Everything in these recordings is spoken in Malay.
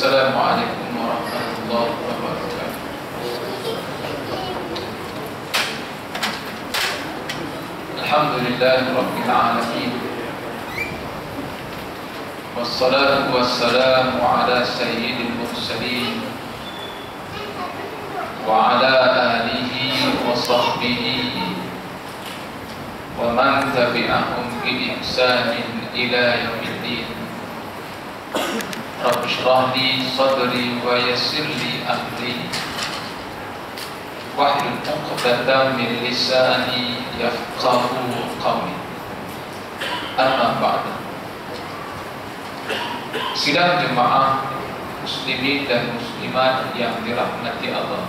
Assalamualaikum warahmatullahi wabarakatuh. Alhamdulillahi rabbil alamin. Wassalatu wassalamu ala sayyidil mursalin wa ala alihi wa sahbihi wa man tabi'ahum bi ihsanin ila yaumiddin. Rabbi shrah li sadri wa yassir li amri wahlul 'uqdatam min lisani yafqahu qawli. Amma ba'du. Sidang jemaah muslimin dan muslimat yang dirahmati Allah,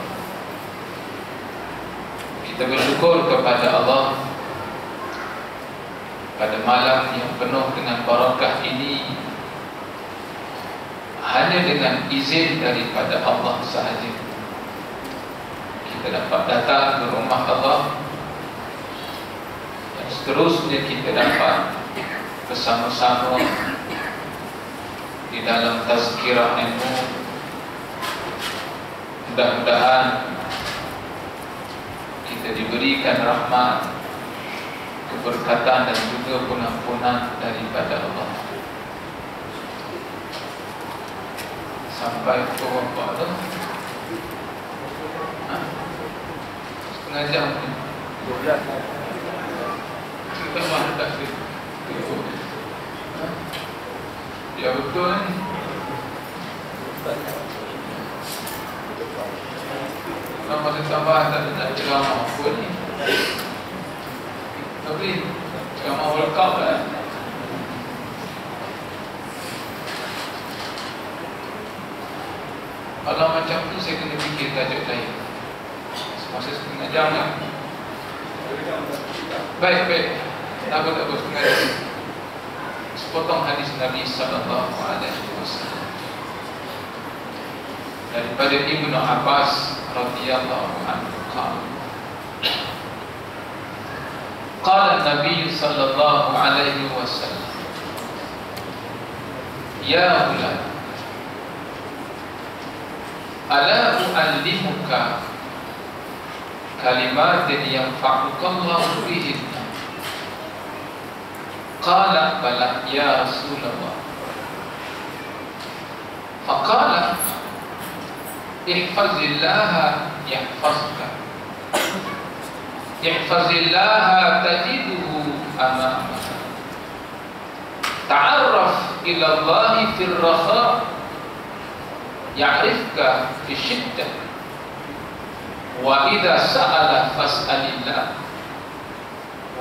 kita bersyukur kepada Allah pada malam yang penuh dengan barakah ini. Hanya dengan izin daripada Allah sahaja kita dapat datang ke rumah Allah, dan seterusnya kita dapat bersama-sama di dalam tazkirah ilmu. Mudah-mudahan kita diberikan rahmat, keberkatan dan juga pengampunan daripada Allah. Sampai pukul berapa tu? Setengah jam ni. 12. Kita mahu tak sedih. Ya betul ni. Kalau masih tambah tak nak ceramah apa ni. Tapi ceramah World Cup lah. Kalau macam tu saya kena fikir tajuk lain. Masa setengah jam lah. Baik. Tak apa setengah jam. Sepotong hadis Nabi sallallahu alaihi wasallam daripada Ibnu Abbas radhiyallahu anhu qala Nabi sallallahu alaihi wasallam, ya bulan, ala u'allimuka kalimatin yanfa'ukallahu bihinna. Qala bala ya Rasulullah. Faqala ihfazillaha yahfazka, ihfazillaha tajiduhu amamaka, ta'arraf ila Allahi fil rakha ya'rifka fi syiddah, wa idha sa'ala fas'alillah,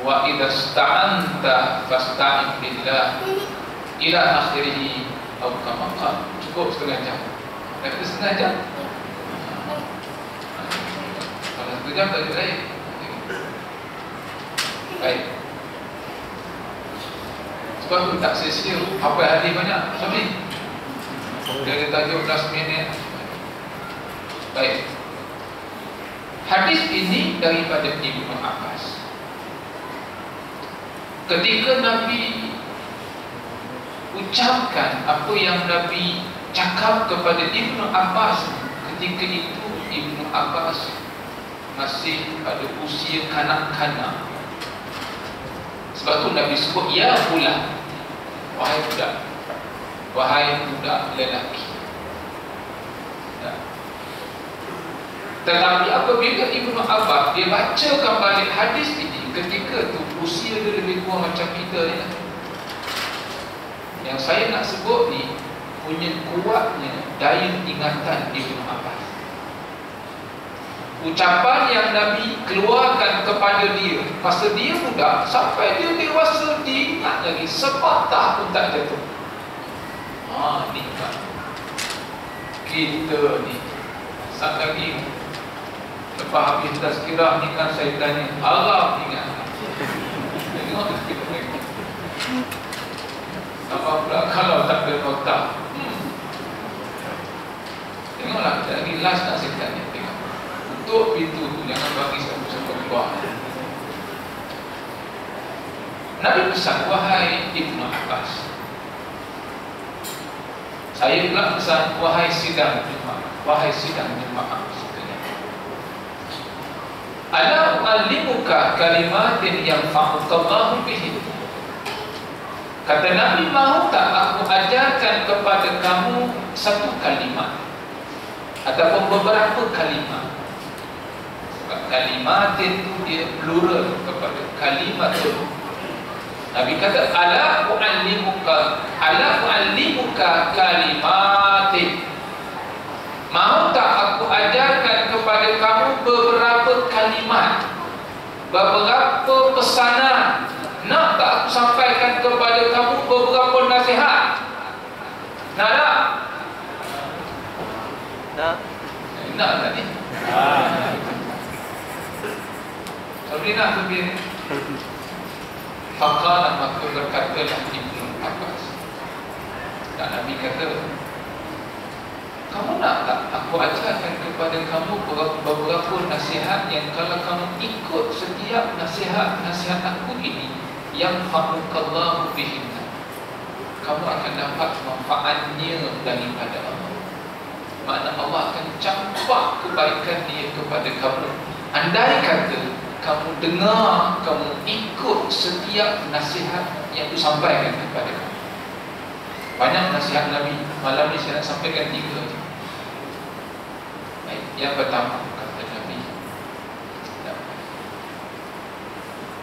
wa idha ista'anta fasta'in billah, ila akhirih atau kama qala. Cukup setengah jam. Dah setengah jam. Kalau setengah jam tak lain. Baik. Sebab tu tak sia-sia apa hadis banyak. Sorry. Dia ada tajuk last minute. Baik. Hadis ini daripada Ibnu Abbas. Ketika Nabi ucapkan apa yang Nabi cakap kepada Ibnu Abbas, ketika itu Ibnu Abbas masih pada usia kanak-kanak. Sebab tu Nabi sebut ya bulan, wahai budak, wahai budak lelaki. Tetapi apabila Ibnu Abbas dia bacakan balik hadis ini, ketika tu usia dia lebih kurang macam kita ni lah. Yang saya nak sebut ni punya kuatnya daya ingatan Ibnu Abbas. Ucapan yang Nabi keluarkan kepada dia masa dia muda sampai dia dewasa, dia ingat lagi, sepatah pun tak jatuh. Ni kan kita ni saat lagi lepas habis tazkirah ni kan saya tanya, harap ingat. Tengok tazkirah lagi. Apa pula kalau tak ada nota. Tengoklah, kita lagi last nak saya tanya. Tengok. Untuk pintu tu jangan bagi siapa-siapa keluar. Nabi pesan, wahai Ibnu Abbas, Saya pula pesan, wahai sidang jemaah, wahai sidang jemaah sekalian, ala u'allimuka kalimatin yanfa'ukallahu bihi. Kata Nabi, mahu tak aku ajarkan kepada kamu satu kalimat ataupun beberapa kalimat. Sebab kalimat itu dia plural kepada kalimat itu. Nabi kata, ala u'allimuka kalimatin. Mahu tak aku ajarkan kepada kamu beberapa kalimat, beberapa pesanan. Nak tak aku sampaikan kepada kamu beberapa nasihat? Nak tak? Nak tak ni? Sabrina Sabrina. Faqala, maka berkatalah Ibnu Abbas. Dan Nabi kata, kamu nak tak aku ajarkan kepada kamu beberapa nasihat yang kalau kamu ikut setiap nasihat aku ini, yang fa'ukallahu bihinna, kamu akan dapat manfaatnya daripada Allah. Makna Allah akan campak kebaikan dia kepada kamu. Andai kata kamu dengar, kamu ikut setiap nasihat yang disampaikan kepada kamu. Banyak nasihat Nabi. Malam ni saya nak sampaikan 3 je. Baik, yang pertama kata Nabi,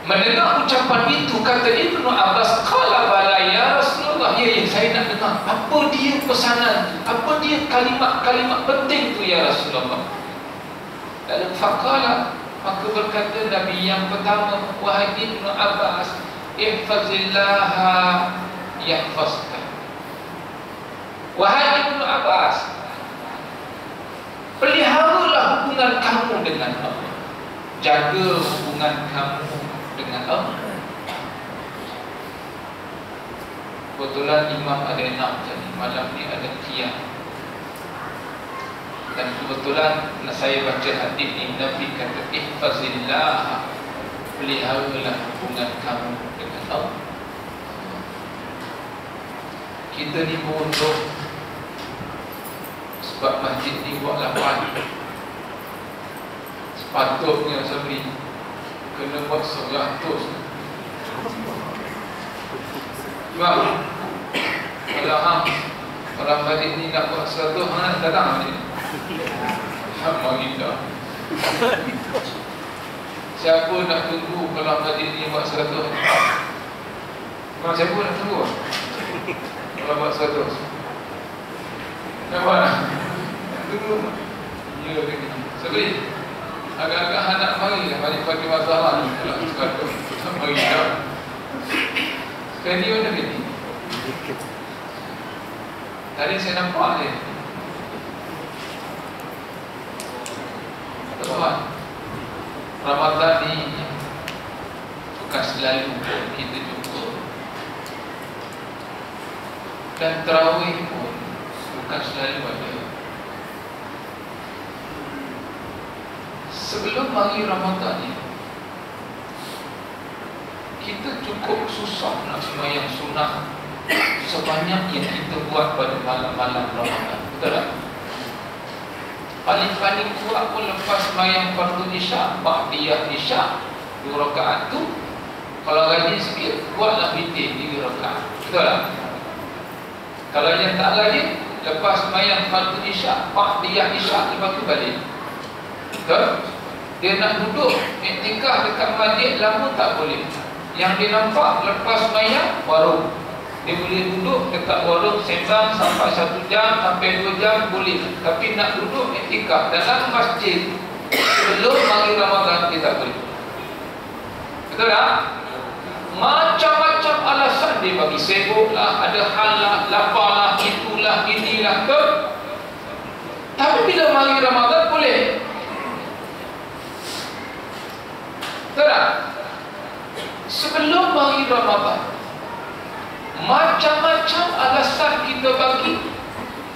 mendengar ucapan itu, kata Ibnu Abbas, qala bala ya Rasulullah, ya saya nak dengar. Apa dia pesanan, apa dia kalimat-kalimat penting tu ya Rasulullah. Lalu faqala, maka berkata Nabi yang pertama, wahai Ibnu Abbas, ihfazillaha yahfazka. Wahai Ibnu Abbas, peliharalah hubungan kamu dengan Allah. Jaga hubungan kamu dengan Allah. Kebetulan Imam ada 6 tadi, malam ni ada qiyam. Dan kebetulan saya baca hadis ini, Nabi kata ihfazillah, peliharalah hubungan kamu dengan Allah. Kita ni beruntung sebab masjid ni buat 8. Sepatutnya Sabri kena buat 100. Sebab kalau masjid ni nak buat 100, nak datang masjid ni. Alhamdulillah. Siapa nak tunggu kalau masjid ni buat 100? Memang siapa nak tunggu kalau buat 100? Nampak tak? Tunggu. Ya, begini. Sabri, agak-agak anak mari lah balik pagi masalah ni. Kalau 100 mari dah. Sekali mana begini? Tadi saya nampak dia. Tuan, Ramadan ni bukan selalu kita jumpa, dan tarawih pun bukan selalu ada. Sebelum hari Ramadan ni, kita cukup susah nak sembahyang sunnah sebanyak yang kita buat pada malam-malam Ramadan. Betul tak? Paling-paling kuat pun lepas sembahyang fardu isyak, ba'diyah isyak 2 rakaat tu, kalau rajin sikit, buatlah witir 3 rakaat. Betul tak? Kalau yang tak rajin, lepas sembahyang fardu isyak, ba'diyah isyak, lepas tu balik. Betul? Dia nak duduk iktikaf dekat masjid lama tak boleh. Yang dia nampak lepas sembahyang warung, dia boleh duduk dekat warung sembang sampai 1 jam sampai 2 jam boleh. Tapi nak duduk iktikaf dalam masjid sebelum hari Ramadan dia tak boleh. Betul tak? Macam-macam alasan dia bagi, sibuk lah, ada hal lah, lapar lah, itulah, inilah, betul? Tapi bila hari Ramadan boleh. Betul tak? Sebelum hari Ramadan, macam-macam alasan kita bagi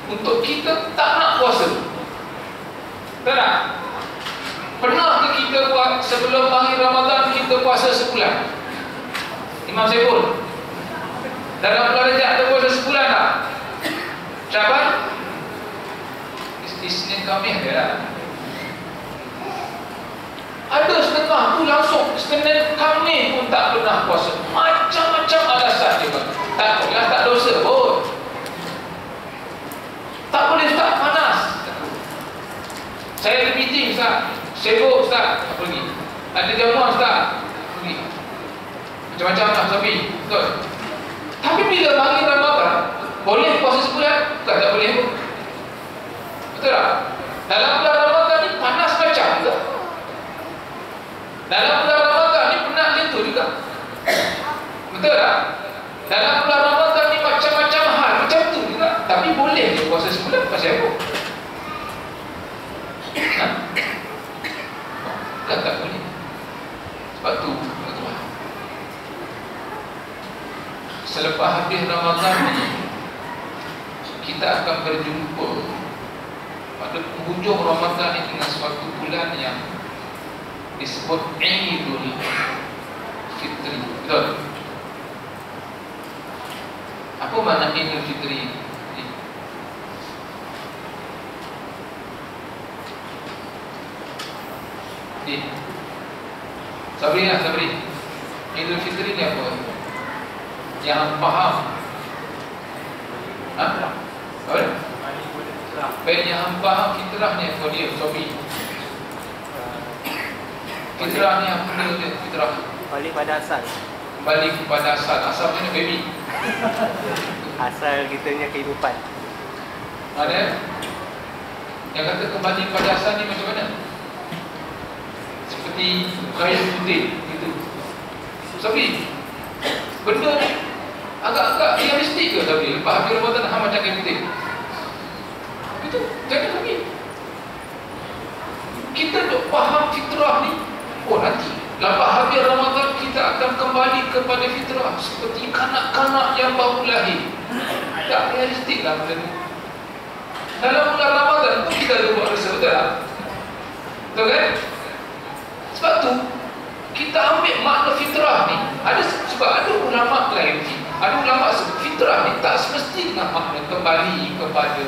untuk kita tak nak puasa. Betul tak? Pernah ke kita buat sebelum hari Ramadan kita puasa sebulan? Imam Saiful, dalam bulan Rajab ada puasa sebulan tak? Syaban, Isnin Khamis ya. Ada setengah tu langsung Senin Khamis pun tak pernah puasa. Macam-macam alasan dia bang. Takutlah tak dosa pun. Tak boleh Ustaz, panas. Saya ada meeting Ustaz, sibuk Ustaz, tak pergi. Ada jamuan Ustaz, pergi. Macam-macam lah tapi betul. Tapi bila bagi Ramadan, boleh puasa sebulan? Bukan tak boleh pun. Betul tak? Dalam bulan Ramadan ni panas macam ke? Dalam bulan Ramadan ni penat lentur juga. Betul tak? Dalam bulan Ramadan ni macam-macam hal macam tu juga. Tapi boleh je puasa sebulan, pasal apa? Ha? Bukan tak boleh. Sebab tu selepas habis Ramadan ni, kita akan berjumpa pada penghujung Ramadan ni dengan suatu bulan yang disebut Idul Fitri. Betul? Apa makna Idul Fitri? Sabri. Idul Fitri ni apa? Yang faham? Ha? Apa? Baik, yang faham fitrah ni apa dia? Sabri. Fitrah ni apa dia? Fitrah Kembali pada asal. Kembali kepada asal. Asal mana baby? Asal kita punya kehidupan. Ada? Yang kata kembali pada asal ni macam mana? Seperti kain putih gitu. Sabri, benda ni agak-agak realistik ke Sabri? Lepas habis Ramadan hang macam kain putih. Itu jangan Sabri. Kita duk faham fitrah ni. Oh nanti lepas habis Ramadan kita akan kembali kepada fitrah seperti kanak-kanak yang baru lahir. Tak realistik lah benda ni. Dalam bulan Ramadan pun kita ada buat rasa, betul tak? Betul kan? Sebab tu kita ambil makna fitrah ni. Sebab ada ulama lain, ada ulama sebut fitrah ni tak semesti dengan makna kembali kepada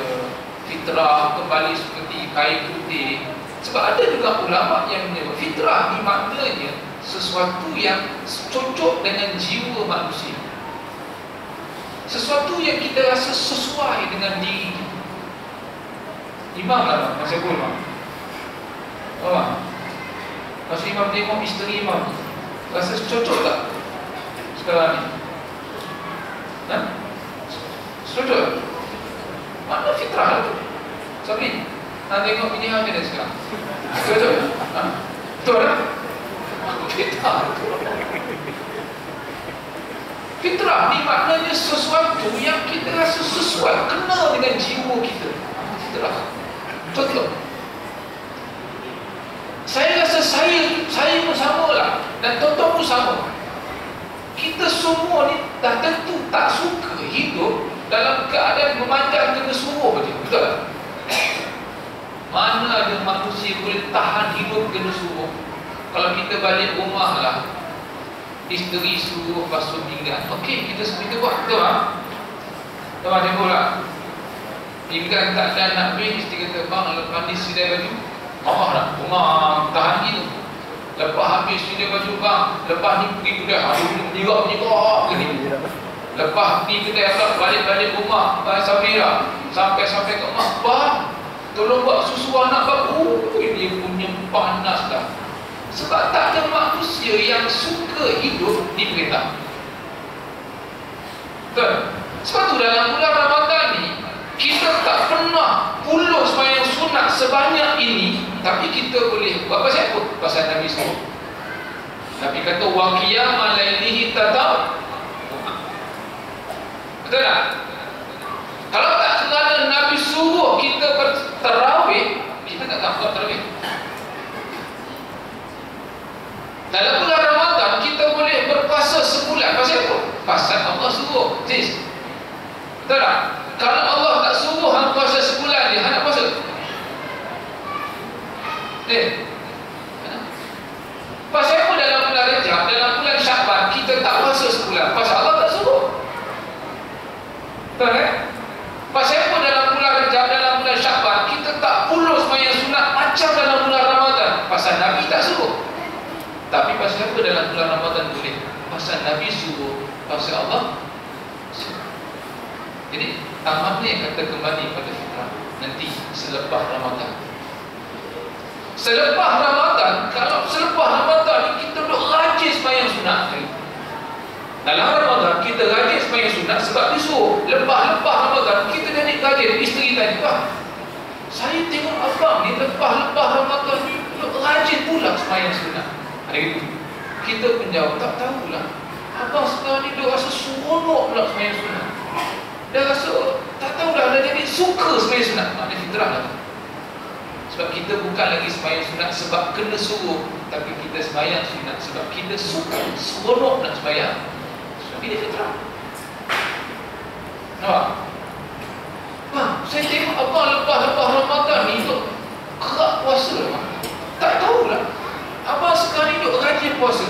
fitrah, kembali seperti kain putih. Sebab ada juga ulama yang menyebut fitrah ni maknanya sesuatu yang cocok dengan jiwa manusia, sesuatu yang kita rasa sesuai dengan diri kita. Imam lah masa sebut Imam. Masa Imam tengok isteri Imam, rasa cocok tak sekarang ni? Ha? Cocok? Mana fitrah tu? Sabri, nak tengok bini macam mana sekarang? Cocok? Ha? Betul tak? Fitrah. Fitrah ni maknanya sesuatu yang kita rasa sesuai, kena dengan jiwa kita. Fitrah. Contoh, saya rasa saya pun sama lah, dan tuan-tuan pun sama. Kita semua ni dah tentu tak suka hidup dalam keadaan memanjang kena suruh je. Betul tak? Mana ada manusia boleh tahan hidup kena suruh? Kalau kita balik rumah lah, isteri suruh basuh pinggan, okey, kita buat, betul tak? Tuan tengok lah, pinggan tak ada nak habis, isteri kata, bang, lepas ni sidai baju Allah nak, rumah tahan gitu. Lepas habis sidai baju, bang, lepas ni pergi kedai, aduh, menyigak ke ni. Lepas ni kedai pula, balik rumah, Samira, sampai ke rumah, bang, tolong buat susu anak baru. Dia punya panas dah. Sebab tak ada manusia yang suka hidup di perintah. Betul? Sebab tu dalam bulan Ramadan ni, kita tak pernah puluh sembahyang sunat sebanyak ini, tapi kita boleh buat pasal apa? Pasal Nabi SAW. Nabi kata, wa qiyama lailihi tatau. Betul tak? Kalau tak kerana Nabi suruh kita bertarawih, kita tak akan buat tarawih. Dalam bulan Ramadan kita boleh berpuasa sebulan. Pasal apa? Pasal Allah suruh. Betul tak? Kalau Allah tak suruh hang puasa sebulan je, hang nak puasa? Pasal apa dalam bulan Rajab, dalam bulan Syakban kita tak puasa sebulan? Pasal Allah tak suruh. Betul kan? Pasal apa dalam Pasal Nabi tak suruh. Tapi pasal apa dalam bulan Ramadan boleh? Pasal Nabi suruh, pasal Allah suruh. Jadi mana yang kata kembali pada fitrah nanti selepas Ramadan. Selepas Ramadan, kalau selepas Ramadan kita duduk rajin sembahyang sunat. Dalam Ramadan kita rajin sembahyang sunat sebab disuruh. Lepas Ramadan kita jadi rajin. Isteri tadi, "Wah, saya tengok abang ni lepas Ramadan ni duduk rajin pula sembahyang sunat." Ada gitu. Kita pun jawab, "Tak tahulah. Abang sekarang ni duduk rasa seronok pula sembahyang sunat. Dah rasa, tak tahulah, dah jadi suka sembahyang sunat." Maknanya fitrah lah tu. Sebab kita bukan lagi sembahyang sunat sebab kena suruh, tapi kita sembahyang sunat sebab kita suka, seronok nak sembahyang. Sebab ini fitrah. Nampak? Bang, saya tengok abang lepas Ramadan ni duduk kerak puasa lah. Tak tahulah, abang sekarang ni duduk rajin puasa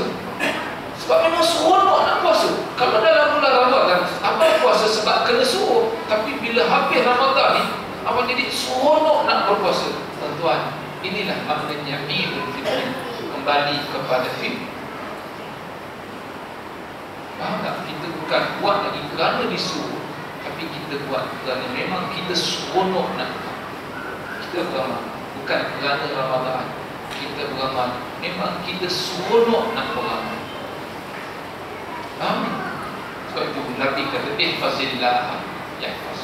sebab memang seronok nak puasa. Kalau dalam bulan Ramadan abang puasa sebab kena suruh, tapi bila habis Ramadan ni abang jadi seronok nak berpuasa. Tuan-tuan, inilah maknanya Idul Fitri, kembali kepada fitrah. Faham tak? Kita bukan buat lagi kerana disuruh, tapi kita buat kerana memang kita seronok nak. Kita beramal bukan kerana Ramadan. Kita beramal memang kita seronok nak beramal. Faham? Sebab itu Nabi kata, "Ihfazillah yahfaz."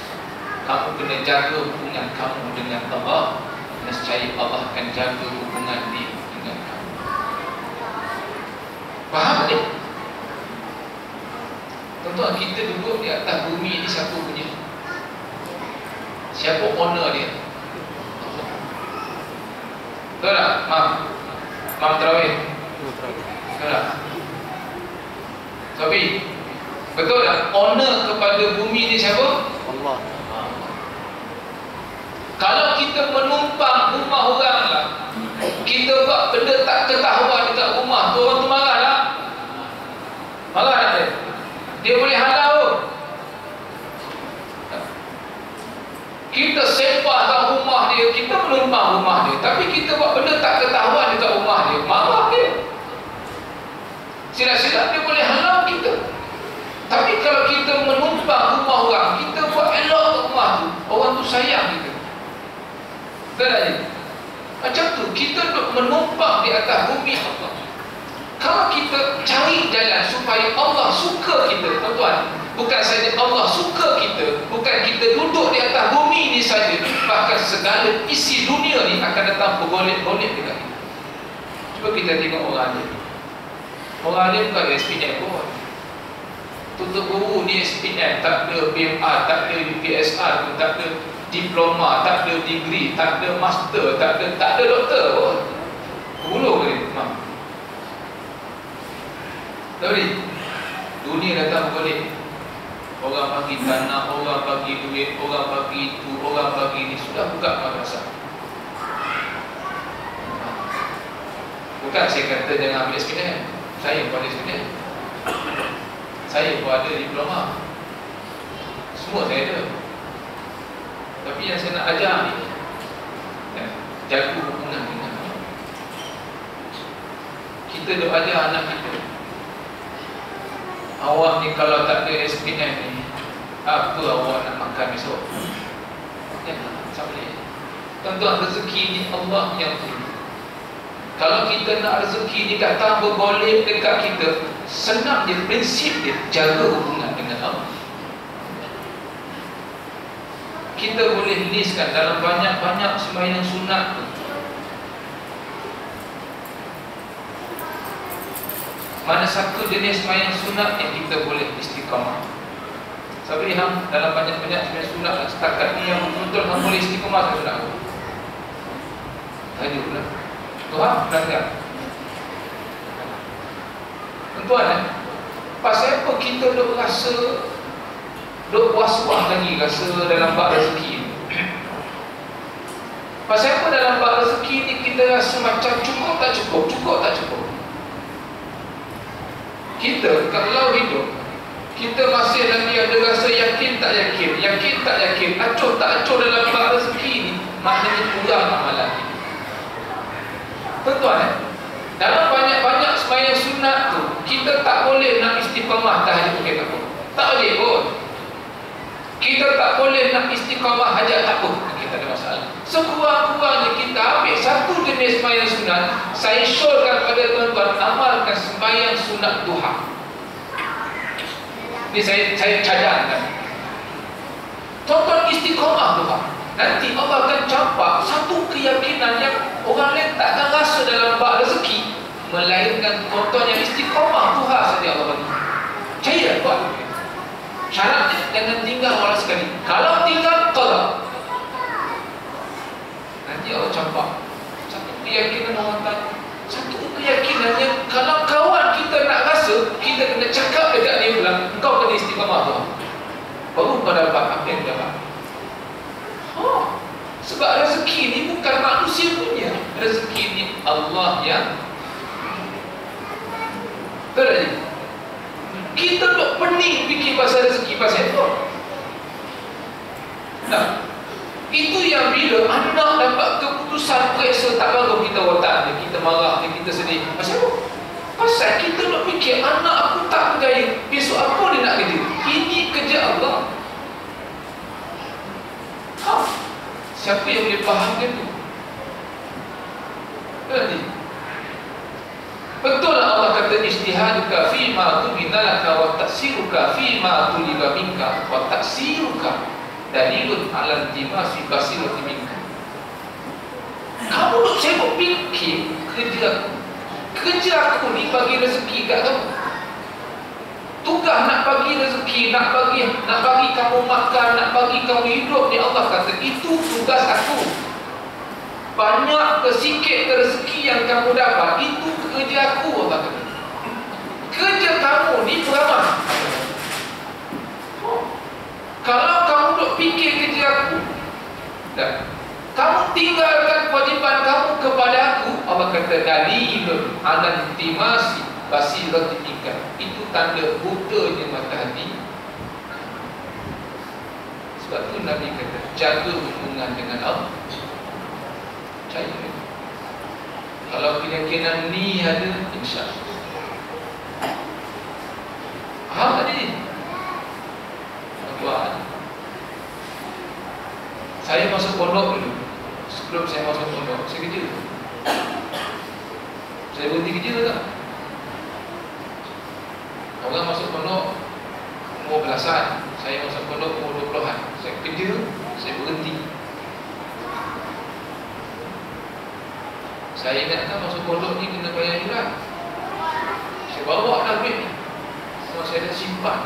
Kamu kena jaga hubungan kamu dengan Allah, nescaya Allah akan jaga hubungan dia dengan kamu. Faham ni? Tuan-tuan, kita duduk di atas bumi ni siapa punya? Siapa owner dia? Betul tak? Mam terawih? Betul tak? Tapi betul tak? Owner kepada bumi ni siapa? Allah. Kalau kita menumpang rumah orang lah, kita buat benda tak ketahuan dekat rumah tu, orang tu marah tak? Marah tak dia? Dia boleh halau. Kita sempahkan rumah dia, kita menumpang rumah dia, tapi kita buat benda tak ketahuan dekat rumah dia, marah dia. Silap-silap dia boleh halau kita. Tapi kalau kita menumpang rumah orang, kita buat elok rumah tu, orang tu sayang kita. Betul tak ni? Macam tu, kita duduk menumpang di atas bumi Allah. Kalau kita cari jalan supaya Allah suka kita, tuan-tuan, bukan saja Allah suka kita, bukan kita duduk di atas bumi ni saja, bahkan segala isi dunia ni akan datang bergolek-golek dekat kita. Cuba kita tengok orang ni. Orang ni bukan SPM pun. Tutup guru ni SPM, tak ada BMR, tak ada UPSR, tak ada diploma, tak ada degree, tak ada master, tak ada doktor pun. Gulung ke dia? Tapi dunia datang bergolek. Orang bagi tanah, orang bagi duit, orang bagi itu, orang bagi ini. Sudah buka madrasah. Bukan saya kata jangan ambil SPM. Saya pun ada SPM. Saya pun ada diploma. Semua saya ada. Tapi yang saya nak ajar ni, jaga hubungan dengan Allah. Kita dah ajar anak kita, awak ni kalau tak ada SPM ni, apa awak nak makan besok? Jangan, tak boleh. Tuan-tuan, rezeki ni Allah yang beri. Kalau kita nak rezeki ni datang bergolek dekat kita, senang je, prinsip dia, jaga hubungan dengan Allah. Kita boleh listkan dalam banyak-banyak sembahyang sunat tu, mana satu jenis sembahyang sunat yang kita boleh istiqamah. Sabri hang dalam banyak-banyak sembahyang sunat lah, setakat ni yang betul-betul hang boleh istiqamah ke sunat aku? Tanya pula Tuhan, pelanggan. Tuan-tuan, pasal apa kita duk rasa, duk was-was lagi rasa dalam bab rezeki? Pasal apa dalam bab rezeki ni kita rasa macam cukup tak cukup, cukup tak cukup? Kita kalau hidup, kita masih lagi ada rasa yakin tak yakin, yakin tak yakin, acuh tak acuh dalam bab rezeki ni, maknanya kurang amalan kita. Tuan-tuan, dalam banyak-banyak sembahyang sunat tu, kita tak boleh nak istiqamah tahajud kita pun. Tak boleh pun. Kita tak boleh nak istiqamah hajat tak pun. Kita ada masalah. Sekurang-kurangnya kita ambil satu jenis sembahyang sunat. Saya syorkan pada tuan-tuan, amalkan sembahyang sunat duha. Ini saya cadangkan. Tuan-tuan istiqamah duha. Nanti Allah akan campak satu keyakinan yang orang lain tak akan rasa dalam bab rezeki, melainkan tuan-tuan yang istiqamah duha saja Allah bagi. Percaya buat. Syaratnya jangan tinggal walau sekali. Kalau tinggal, tolak. Nanti Allah campak satu keyakinan orang tanya. Satu keyakinan yang kalau kawan kita nak rasa, kita kena cakap dekat dia bilang, engkau kena istiqamah tu. Baru kau dapat apa yang dapat. Sebab rezeki ni bukan manusia punya. Rezeki ni Allah yang betul. Kita duk pening fikir pasal rezeki pasal itu. Nah, itu yang bila anak dapat keputusan periksa tak bagus, kita watak dia, kita marah dia, kita sedih. Pasal apa? Pasal kita nak fikir anak aku tak berjaya, besok apa dia nak kerja? Ini kerja Allah. Siapa yang boleh fahamkan tu? Betul lah Allah kata ijtihaduka fima tubina laka wa taksiruka fima tuliba minka wa taksiruka dalilun ala intimasi basirati minka. Kamu nak sibuk fikir kerja aku ni bagi rezeki kat kamu. Tugas nak bagi rezeki, nak bagi kamu makan, nak bagi kamu hidup ni, Allah kata itu tugas aku. Banyak ke sikit ke rezeki yang kamu dapat, itu kerja aku, Allah kata. Kerja kamu ni beramah. Kalau kamu duk fikir kerja aku, dan kamu tinggalkan kewajipan kamu kepada aku, Allah kata dalilun ala intimasi basirati minka. Itu tanda butanya mata hati. Sebab tu Nabi kata jaga hubungan dengan Allah. Percaya. Kalau keyakinan ni ada, insya-Allah. Faham tadi? Tuan, saya masuk pondok dulu. Sebelum saya masuk pondok, saya kerja. Saya berhenti kerja tak? Orang masuk pondok umur belasan, saya masuk pondok umur 20-an. Saya kerja, saya berhenti. Saya ingatkan masuk pondok ni kena bayar yuran. Saya bawa dah duit ni, semua saya dah simpan.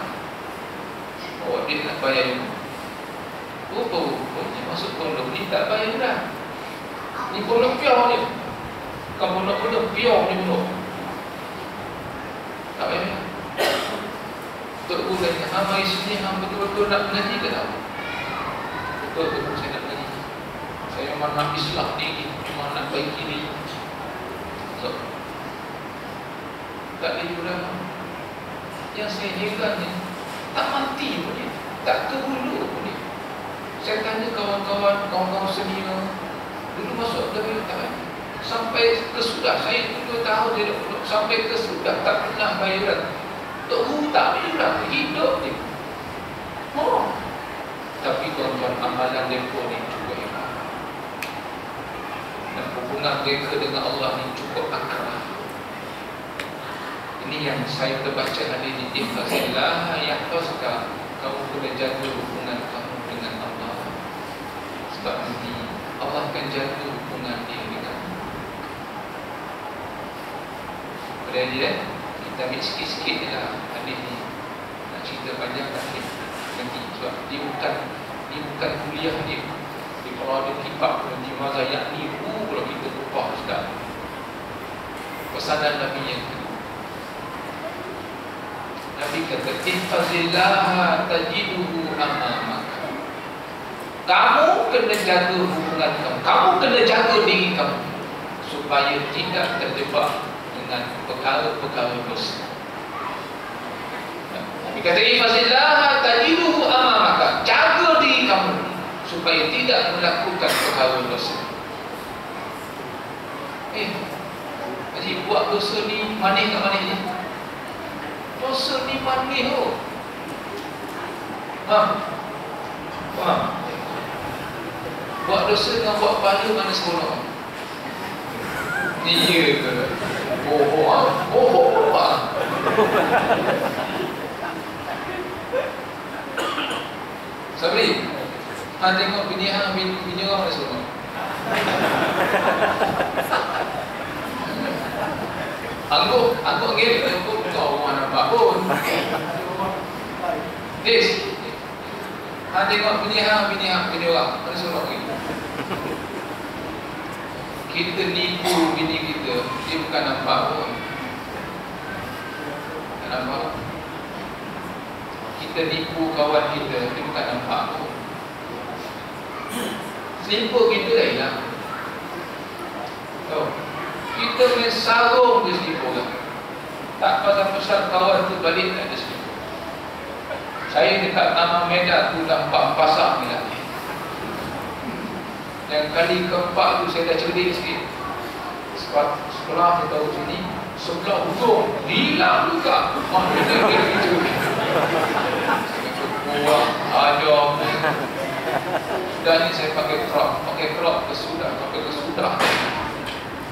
Oh, dia nak bayar yuran. Rupanya masuk pondok ni tak bayar yuran. Ni pondok piau ni. Bukan pondok piau ni pondok. Tak bayar yuran. Tok Guru tanya, mari sini, betul-betul nak mengaji ke tak? Betul-betul saya nak mengaji. Saya memang nak islah diri, memang nak baiki diri. So, tak ada yuran. Yang saya heran ni, tak mati pun dia, tak terhulu pun dia. Saya tanya kawan-kawan senior, dulu masuk dari tak bayar. Sampai kesudah, saya 2 tahun dia duduk, sampai kesudah tak pernah bayaran. Tok Guru tak bayar, hidup dia. Tapi tuan-tuan, amalan mereka ni cukup hebat. Dan hubungan mereka dengan Allah ni cukup akrab. Ini yang saya terbaca hadis ni, ihfazillah yahfazka. Kamu kena jaga hubungan kamu dengan Allah. Sebab nanti Allah akan jaga hubungan dia dengan kamu. Pada dia, kita ambil sikit-sikit je lah hadis ni. Nak cerita panjang tak boleh nanti. Sebab dia bukan kuliah dia. Dia kalau ada kitab nanti mazah yakni kalau kita berubah Ustaz. Pesanan Nabi yang kedua, Nabi kata ihfazillah tajiduhu amamaka. Kamu kena jaga hubungan kamu. Kamu kena jaga diri kamu supaya tidak terjebak dengan perkara-perkara dosa. Nabi kata ihfazillah tajiduhu amamaka. Jaga diri kamu supaya tidak melakukan perkara dosa. buat dosa ni manis tak manis ni? Dosa ni manis tu. Faham? Buat dosa dengan buat pahala mana seronok? Iya ke? Bohong. Sabri, tengok bini orang mana seronok? Angguk gini, angguk kau orang nampak pun. Dis, tengok bini orang mana seronok lagi? Kita nipu bini kita, dia bukan nampak pun. Tak nampak. Kita nipu kawan kita, dia bukan nampak pun. Selingkuh kita dah hilang. Kita main sarung dia selingkuh kan. Tak pasal kawan tu balik tak ada selingkuh. Saya dekat Taman Medan tu nampak pasang ni lah. Yang kali keempat tu saya dah cerdik sikit. Sekolah kita tahu sini, sebelah hujung hilang juga. Dia gitu. Buang ajar. Sudah ni saya pakai crop kesudah.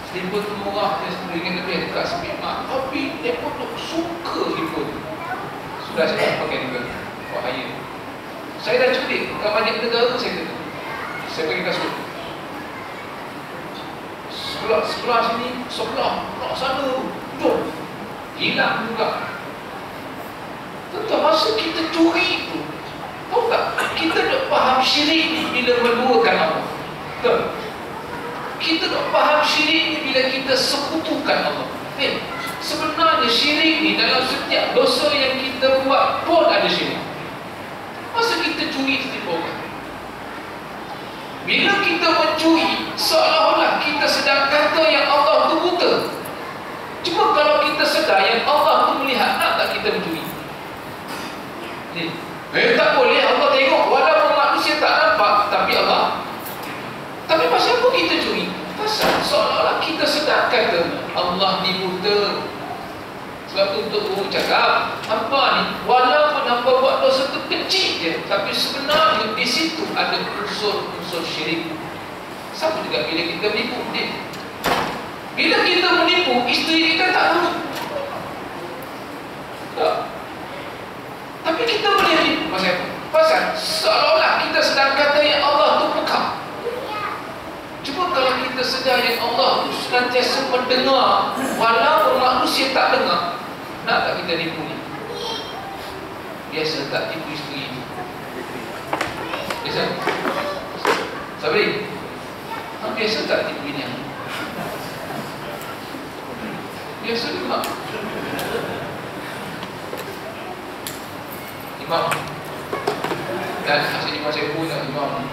Seliput tu murah, dia RM10 lebih dekat Sepimak. Tapi dia pun suka seliput. Sudah saya tak pakai juga. Bahaya. Saya dah cerdik, kat banyak negara saya kena. Saya pakai kasut. Sebelah sini, sebelah sana, jom hilang juga. Tentu masa kita curi tu, tahu tak, kita tak faham syirik ni bila menduakan Allah. Betul? Kita tak faham syirik ni bila kita sekutukan Allah. Sebenarnya syirik ni dalam setiap dosa yang kita buat pun ada syirik. Masa kita curi setiap orang, bila kita mencuri, seolah-olah kita sedang kata yang Allah tu buta. Cuma kalau kita sedar yang Allah tu melihat, nak tak kita mencuri? Tak boleh, Allah tengok. Walaupun manusia tak nampak, tapi Allah. Tapi pasal apa kita curi? Pasal seolah-olah kita sedar kata Allah ni buta. Sebab tu untuk guru cakap, hampa ni walaupun hampa buat dosa tu kecil je, tapi sebenarnya di situ ada unsur-unsur syirik. Sama juga bila kita menipu dia. Bila kita menipu, isteri kita tak tahu. Tak. Tapi kita boleh menipu. Pasal apa? Pasal seolah-olah kita sedang kata yang Allah tu buka. Cuma kalau kita sedar yang Allah tu senantiasa mendengar, walaupun manusia tak dengar, nak tak kita nipu ni? Biasa tak tipu isteri ni? Biasa? Sabri? Biasa tak tipu ni? Biasa juga. Imam dan hasil imam saya pun tak imam.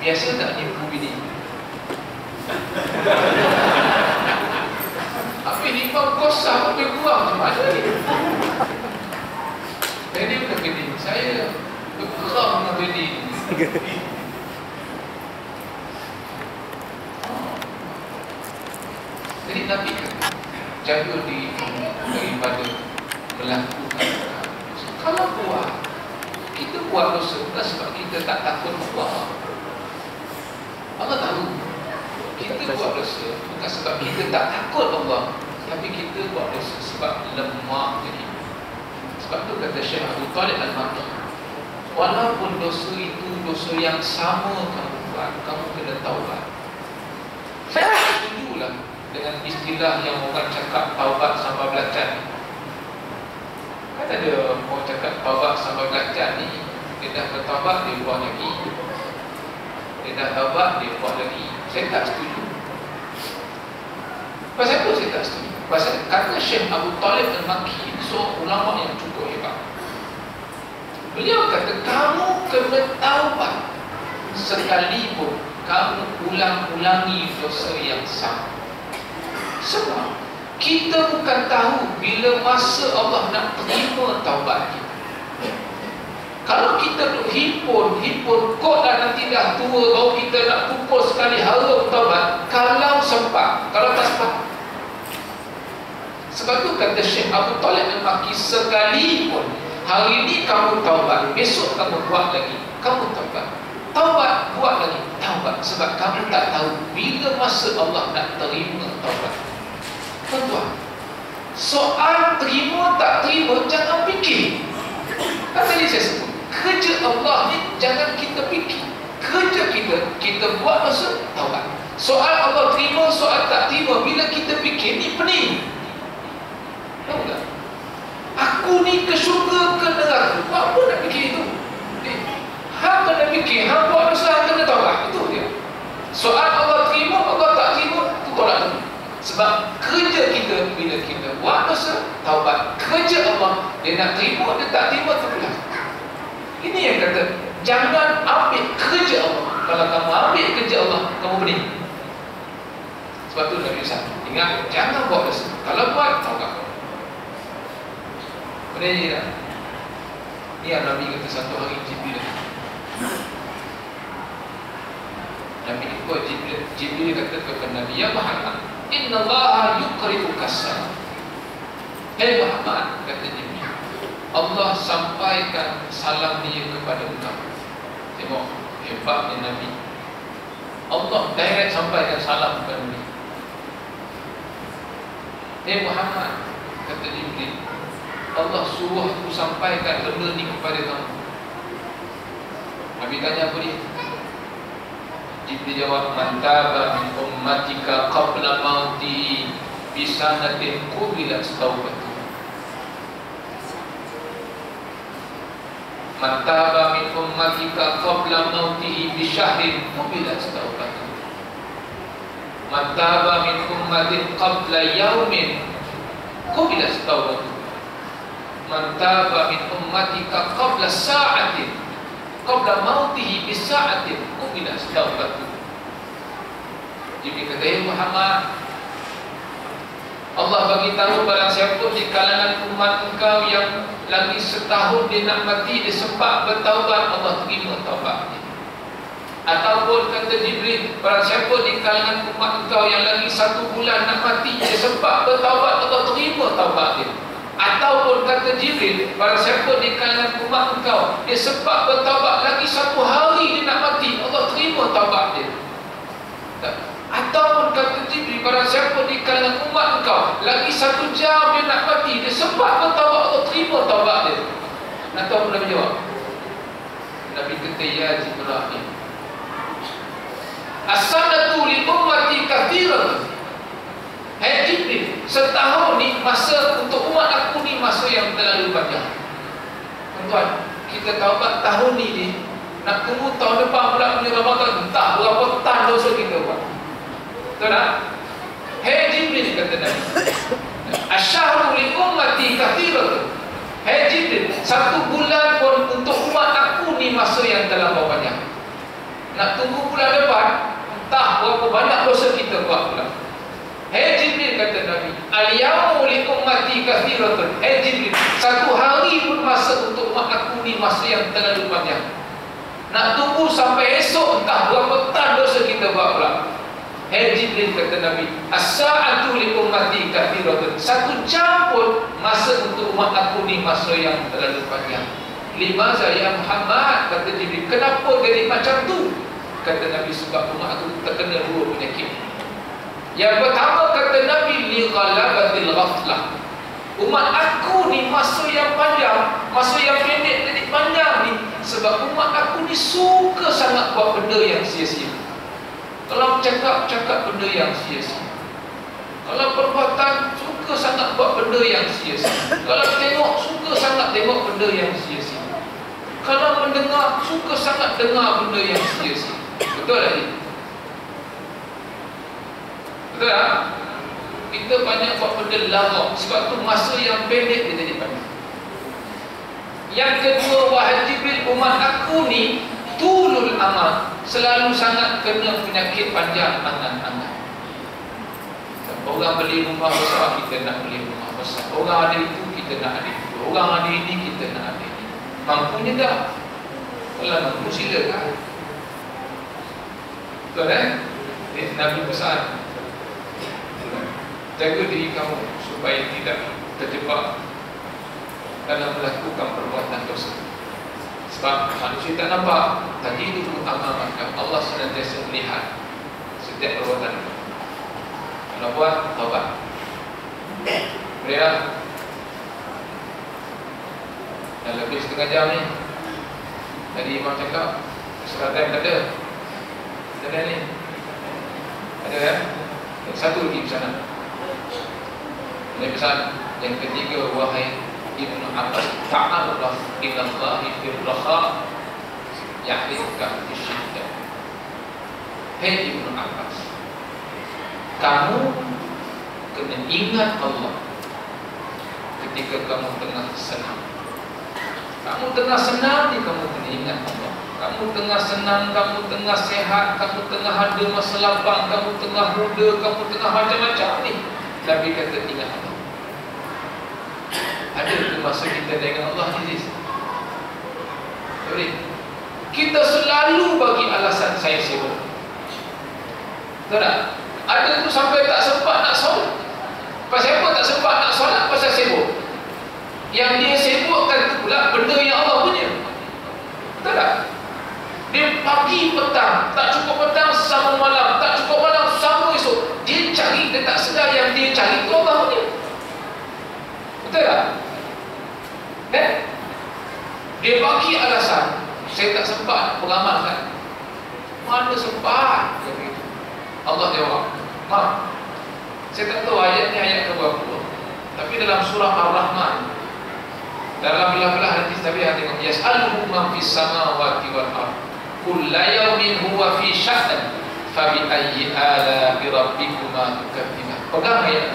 Biasa tak nipu bini? Apa ni imam kosah lebih kurang macam mana ni? Jadi bukan bini, saya bergerak dengan bini. Jadi Nabi kata, jaga diri daripada melakukan dosa. Kalau buat, kita buat dosa bukan sebab kita tak takut Allah. Allah tahu kita buat dosa bukan sebab kita tak takut Allah, tapi kita buat dosa sebab lemah jadi. Sebab tu kata Syekh Abu Talib Al-Makki, walaupun dosa itu dosa yang sama kamu buat, kamu kena taubat. Saya setujulah dengan istilah yang orang cakap taubat sampai belacan. Kan ada orang cakap taubat sampai belacan ni, dia dah bertaubat, dia buang lagi. Dia dah taubat, dia buang lagi. Saya tak setuju. Pasal apa saya tak setuju? Pasal kata Syekh Abu Talib Al-Makki, seorang ulama yang cukup hebat. Beliau kata, kamu kena taubat sekalipun kamu ulang-ulangi dosa yang sama. Sebab kita bukan tahu bila masa Allah nak terima taubat kita. Kalau kita duk himpun kod dah nanti dah tua, kalau kita nak pukul sekali harum taubat, kalau sempat, kalau tak sempat, Sebab tu kata Syekh Abu Talib Al-Makki, sekalipun hari ini kamu taubat, besok kamu buat lagi, kamu taubat, taubat, buat lagi, taubat. Sebab kamu tak tahu bila masa Allah nak terima taubat. Tuan-tuan, soal terima tak terima jangan fikir. Kan tadi saya sebut, kerja Allah ni jangan kita fikir. Kerja kita buat masa taubat. Soal Allah terima, soal tak terima, bila kita fikir ni pening. Tahu tak? Aku ni ke syurga ke neraka, apa nak fikir itu? Hang kena fikir, hang buat dosa, hang kena taubat. Itu dia. Soal Allah terima, Allah tak terima, itu tolak dulu. Sebab kerja kita bila kita buat dosa, taubat. Kerja Allah, dia nak terima, dia tak terima, terpulang. Ini yang kata, jangan ambil kerja Allah. Kalau kamu ambil kerja Allah, kamu pening. Sebab tu Nabi Musa ingat, jangan buat dosa. Kalau buat, taubat. Boleh je tak? Ni yang Nabi kata satu hari Jibril ikut Jibril kata kepada Nabi, ya Muhammad, inna Allah yukribuka salam. Hei Muhammad, kata Jibril, Allah sampaikan salam dia kepada engkau. Tengok hebatnya Nabi, Allah direct sampaikan salam kepada Nabi. Hei Muhammad, kata Jibril, Allah suruh aku sampaikan benda ni kepada kamu. Nabi tanya apa dia? Jibril jawab, man taba min ummatika qabla mauti bi sanatin qubilat taubatuh. Man taba min ummatika qabla mautihi bi syahrin qubilat taubatuh. Man taba min ummatin qabla yaumin qubilat taubatuh. Man taba min ummatika qabla sa'atin qabla mautihi bi sa'atin qubila taubatuh. Jadi kata Muhammad, Allah bagi tahu barang siapa di kalangan umat engkau yang lagi setahun dia nak mati, dia sempat bertaubat, Allah terima taubat dia. Ataupun kata Jibril, barang siapa di kalangan umat engkau yang lagi 1 bulan nak mati, dia sempat bertaubat, Allah terima taubat dia. Ataupun kata Jibril, barang siapa di kalangan umat engkau, dia sempat bertaubat, lagi 1 hari dia nak mati, Allah terima taubat dia. Ataupun kata Jibril, barang siapa di kalangan umat engkau, lagi 1 jam dia nak mati, dia sempat bertaubat, Allah terima taubat dia. Nak tahu apa Nabi jawab? Nabi kata, ya Jibril, as-sanatu li ummati kathirah. Hai Jibril, setahun ni masa untuk umat aku ni masa yang terlalu panjang. Tuan-tuan, kita taubat tahun ni nak tunggu tahun depan pula punya Ramadan, entah berapa tan dosa kita buat. Betul tak? Hai Jibril, kata Nabi, asyahru li ummati kathirah. Hai Jibril, 1 bulan pun untuk umat aku ni masa yang terlalu panjang. Nak tunggu bulan depan, entah berapa banyak dosa kita buat pula. Hei Jibril, kata Nabi, al-yawmu li ummati kathiratun. Hei Jibril, 1 hari pun masa untuk umat aku ni masa yang terlalu panjang. Nak tunggu sampai esok, entah berapa tan dosa kita buat pula. Hei Jibril, kata Nabi, as-sa'atu li ummati kathiratun. 1 jam pun masa untuk umat aku ni masa yang terlalu panjang. Limaza ya Muhammad, kata Jibril, kenapa jadi macam tu? Kata Nabi, sebab umat aku terkena 2 penyakit. Yang pertama, kata Nabi, li ghalabatil ghaflah. Umat aku ni masa yang panjang, masa yang pendek jadi panjang ni sebab umat aku ni suka sangat buat benda yang sia-sia. Kalau cakap benda yang sia-sia. Kalau perbuatan, suka sangat buat benda yang sia-sia. Kalau tengok, suka sangat tengok benda yang sia-sia. Kalau mendengar, suka sangat dengar benda yang sia-sia. Betul tak ni? Betul tak? Kita banyak buat benda lagak. Sebab tu masa yang pendek dia jadi panjang. Yang kedua, wahai Jibril, umat aku ni tulul amal, selalu sangat kena penyakit panjang angan-angan. Orang beli rumah besar, kita nak beli rumah besar. Orang ada itu, kita nak ada itu. Orang ada ini, kita nak ada ini. Mampunya tak? Kalau mampu, silakan. Betul Nabi pesan, jaga diri kamu supaya tidak terjebak dalam melakukan perbuatan dosa. Sebab manusia tak nampak, tadi itu mengamalkan Allah senantiasa melihat setiap perbuatan. Kalau buat, taubat. Bolehlah. Dah lebih setengah jam ni. Tadi Imam cakap surah time tak ada. Tak ada ni. Ada kan? Satu lagi pesanan. Ini pesan yang ketiga, wahai Ibnu Abbas, ta'arraf ila Allah fi rakha ya'rifka fi syiddah. Hei Ibnu Abbas, kamu kena ingat Allah ketika kamu tengah senang. Kamu tengah senang ni, kamu kena ingat Allah. Kamu tengah senang, kamu tengah sehat, kamu tengah ada masa lapang, kamu tengah muda, kamu tengah macam-macam ni, Nabi kata ingat Allah. Ada ke masa kita dengan Allah ni? Sorry. Kita selalu bagi alasan saya sibuk. Betul tak? Ada tu sampai tak sempat nak solat. Pasal apa tak sempat nak solat? Pasal sibuk. Yang dia sibukkan pula benda yang Allah punya. Betul tak? Dia pagi petang, tak cukup petang sama malam, tak cukup malam sama esok. Dia cari, dia tak sedar yang dia cari tu Allah punya. Betul tak? Dia bagi alasan, saya tak sempat beramalkan. Mana sempat? Allah jawab, maaf, saya tak tahu ayat ni ayat ke-20, tapi dalam surah Ar-Rahman, dalam belah-belah hadis Nabi yang tengok, yas'aluhu man fis samawati wal ardh kulla yawmin huwa fi sya'an fa bi ayyi ala'i rabbikuma tukadziban. Pegang ayat.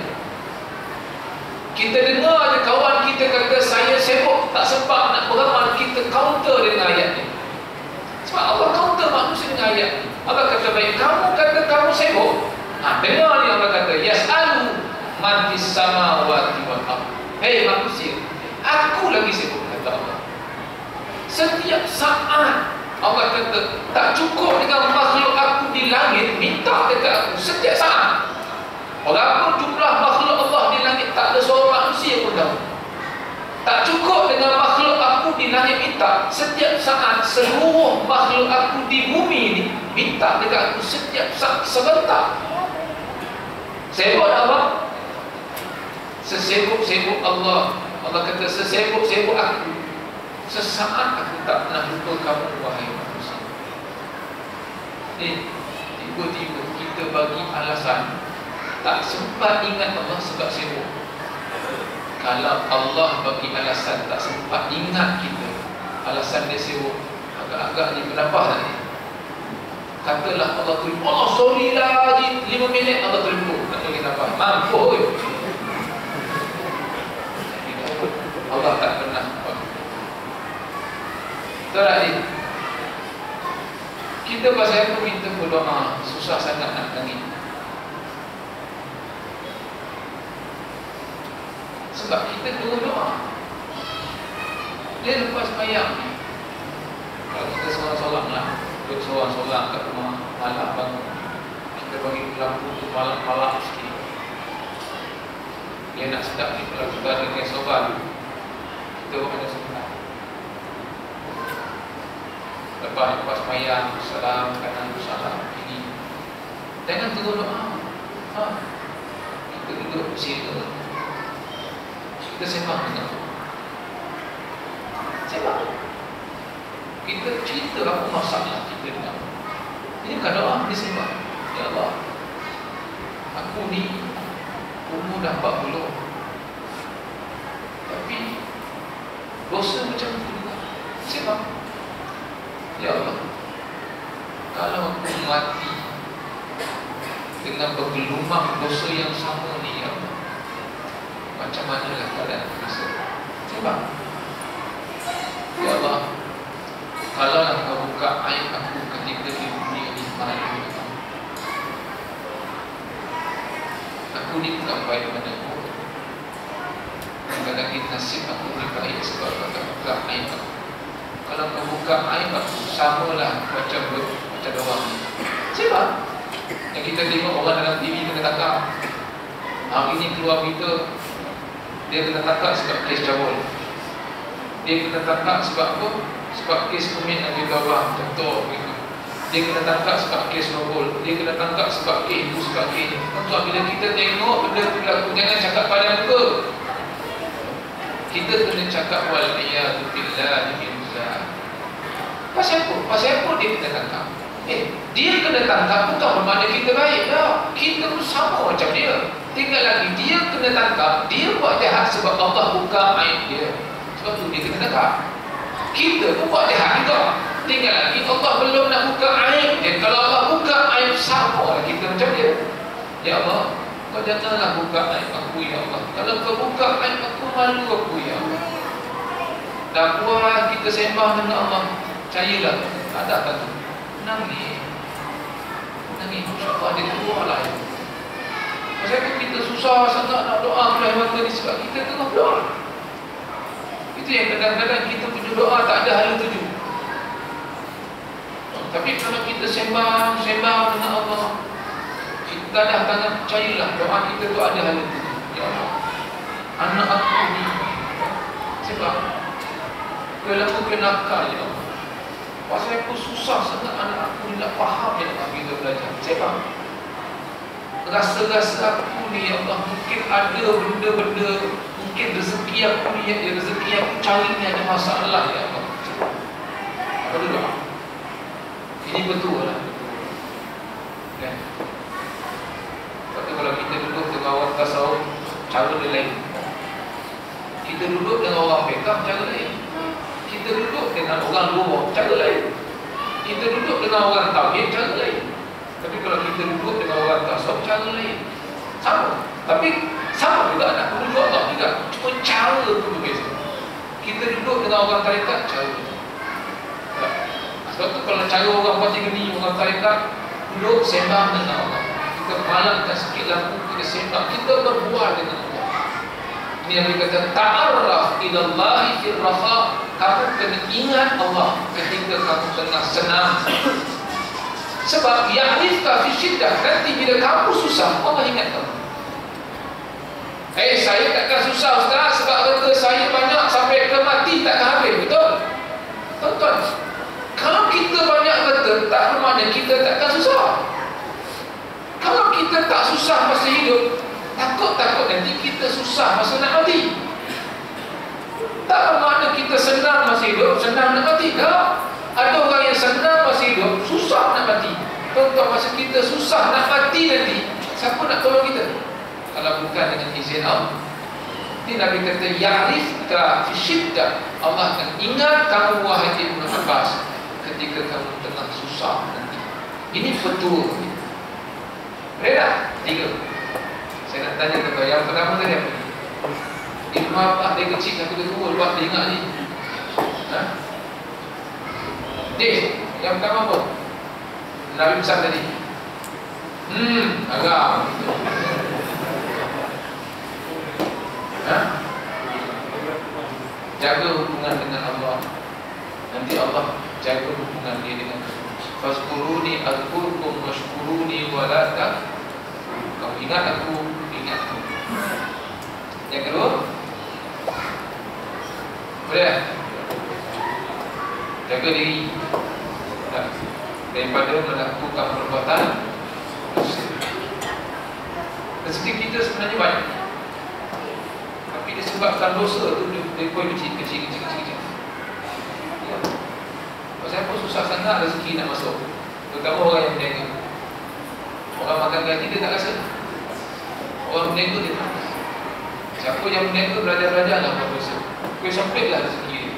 Kita dengar je kawan kita kata saya sibuk, tak sempat nak beramal, kita counter dengan ayat ni. Sebab Allah counter manusia dengan ayat ni. Allah kata baik, kamu kata kamu sibuk. Dengar ni Allah kata, yas'alu man fis samawati wal ardh. Hei manusia, aku lagi sibuk, kata Allah. Setiap saat Allah kata, tak cukup dengan makhluk aku di langit, minta dekat aku setiap saat. Berapa jumlah makhluk Allah di langit, tak ada seorang manusia pun tahu. Tak cukup dengan makhluk aku di langit minta, setiap saat seluruh makhluk aku di bumi ni minta dekat aku setiap saat, sebentar. Sibuk apa? Sesibuk-sibuk Allah. Allah kata sesibuk-sibuk aku, sesaat aku tak pernah lupa kamu, wahai manusia. Tiba-tiba kita bagi alasan tak sempat ingat Allah sebab sibuk. Kalau Allah bagi alasan tak sempat ingat kita, alasan dia sibuk, agak-agak ni kenapa tadi? Katalah Allah tulis, oh sorry lah 5 minit, Allah tulis nak tulis apa? Mampu. Allah tak pernah. Betul tak ni? Kita pasal apa kita berdoa susah sangat nak nangis? Sebab kita doa. Dia lepas sembahyang ni, kalau kita solat-solat lah, duduk solat-solat kat rumah, malam bangun, kita bagi lampu tu malam-malam sikit. Dia nak sedap ni, kalau kita ada dengan sobat, kita buat sebentar. Lepas sembahyang, salam kanan, salam kiri. Jangan terus doa. Kita duduk situ, kita sembah dengan Allah. Sembah. Kita cerita apa masalah kita dengan Allah. Ini bukan doa, ini sembah. Ya Allah, aku ni umur dah 40, tapi dosa macam tu juga. Sembah. Ya Allah, kalau aku mati dengan bergelumang dosa yang sama ni, ya Allah, macam manalah keadaan aku rasa. Sebab ya Allah, kalaulah kau buka aib aku ketika di dunia ni, malu aku ni bukan baik padamu. Kadang-kadang nasib aku ni baik sebab kau buka aib aku. Kalau kau buka aib aku, samalah macam orang ni. Sebab yang kita tengok orang dalam TV kena tangkap, hari ni keluar berita Dia kena tangkap sebab kes cabul. Dia kena tangkap sebab apa? Sebab kes pemit ambil gambar, contoh gitu. Dia kena tangkap sebab kes robol. Dia kena tangkap sebab itu, sebab ini. Tuan, bila kita tengok benda tu berlaku, jangan cakap pada muka. Kita kena cakap wal-iyadu billahi billah. Pasal apa? Pasal apa dia kena tangkap? Dia kena tangkap bukan bermakna kita baik dah. Kita pun sama macam dia. Tinggal lagi dia kena tangkap. Dia buat jahat sebab Allah buka aib dia. Sebab tu dia kena tangkap. Kita pun buat jahat juga. Tinggal lagi Allah belum nak buka aib dia. Kalau Allah buka aib, sama lah kita macam dia. Ya Allah, kau janganlah buka aib aku ya Allah. Kalau kau buka aib aku, malu aku ya Allah. Dakwah kita sembah dengan Allah, percayalah ada apa tu? Nangis. InsyaAllah dia keluar lah. Pasal kita susah sangat nak doa mulai mata ni sebab kita tengah berdoa. Itu yang kadang-kadang kita punya doa tak ada hala tuju. Tapi kalau kita sembang dengan Allah, kita dah tangan, percayalah doa kita tu ada hala tuju. Ya Allah, anak aku ni sebab perilaku kenakal ya Allah. Pasal aku susah sangat anak aku ni nak faham ya Allah bila belajar. Sebab rasa-rasa aku ni ya Allah, mungkin ada benda-benda, mungkin rezeki aku ni, rezeki aku cari ni ada masalah ya Allah. Apa tu doa? Ini betul lah. Kan? Lepas tu kalau kita duduk dengan orang tasawuf, cara dia lain. Kita duduk dengan orang fiqh, cara lain. Kita duduk dengan orang luar, cara lain. Kita duduk dengan orang tauhid, cara lain. Tapi kalau kita duduk dengan orang tasawuf, cara lain. Sama. Tapi sama juga nak menuju Allah juga. Cuma cara tu berbeza. Kita duduk dengan orang tarekat, cara tu. Sebab tu kalau cara orang parti geni, orang tarekat, duduk sembang dengan Allah. Kita malangkan sikit lampu, kita sembang, kita berbual dengan Allah. Ini yang dia kata, ta'arraf ilallahi fir raha. Kamu kena ingat Allah ketika kamu tengah senang. Sebab ya'rifka fi syiddah, nanti bila kamu susah, Allah ingat kamu. Saya takkan susah Ustaz, sebab harta saya banyak sampai ke mati takkan habis, betul? Tuan-tuan, kalau kita banyak harta, tak bermakna kita takkan susah. Kalau kita tak susah masa hidup, takut-takut nanti kita susah masa nak mati. Tak bermakna kita senang masa hidup, senang nak mati. Tak. Ada orang yang senang masa hidup, susah nak mati. Tuan-tuan, masa kita susah nak mati nanti, siapa nak tolong kita? Kalau bukan dengan izin Allah. Ini Nabi kata, ya'rifka fi syiddah. Allah akan ingat kamu wahai Ibn Abbas ketika kamu tengah susah nanti. Ini betul. Reda? 3. Saya nak tanya kepada yang pertama tadi apa? Ibn Abbas dia kecil sampai dia tua, buat dia ingat ni. Yang pertama apa? Nabi besar tadi. Agak jaga hubungan dengan Allah. Nanti Allah jaga hubungan dia dengan kamu. Fazkuruni azkurkum washkuruni wala takfurun. Kamu ingat aku, ingat aku. Yang kedua, boleh jaga diri daripada melakukan perbuatan dosa. Rezeki kita sebenarnya banyak, tapi disebabkan dosa tu dia kecil. Ya. Pasal apa susah sangat rezeki nak masuk. Terutama orang yang berniaga. Orang makan gaji dia tak rasa. Orang berniaga dia tak rasa. Siapa yang berniaga belajar-belajarlah buat dosa. Kau sempitlah rezeki dia.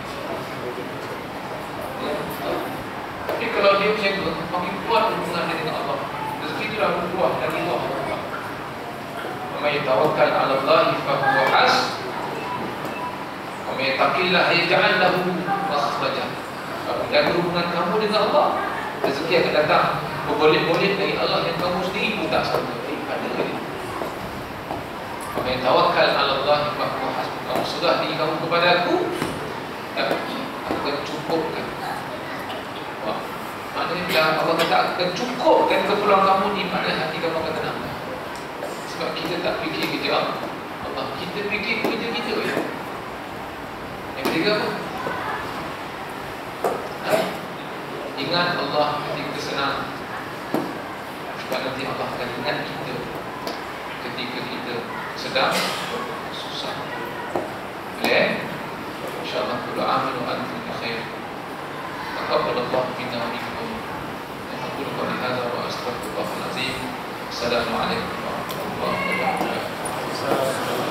Ya. Tapi kalau dia berniaga, makin kuat hubungan dia dengan Allah. Rezeki tu dah berbuah dari Allah. Wa tawakkal 'ala Allah fa huwa hasbuh. Wa may yattaqillaha yaj'al lahu makhraja. Kalau jaga hubungan kamu dengan Allah, rezeki akan datang berboleh-boleh dari Allah yang kamu sendiri pun tak sangka. Ada lagi. Wa may tawakkal 'ala Allah fa huwa hasbuh. Kamu serah diri kamu kepada aku, dan aku akan cukupkan. Wah, maknanya Allah kata akan cukupkan keperluan kamu di mana hati kamu akan tenang. Sebab kita tak fikir kerja Allah, kita fikir kerja kita. ketiga apa? Ingat Allah ketika senang, sebab nanti Allah akan ingat kita ketika kita sedang susah. Boleh? InsyaAllah kullu amin wa antum bi khair. Taqabbalallahu minna wa minkum. Aqulu qawli hadza wa astaghfirullahal azim. Assalamualaikum warahmatullahi wabarakatuh.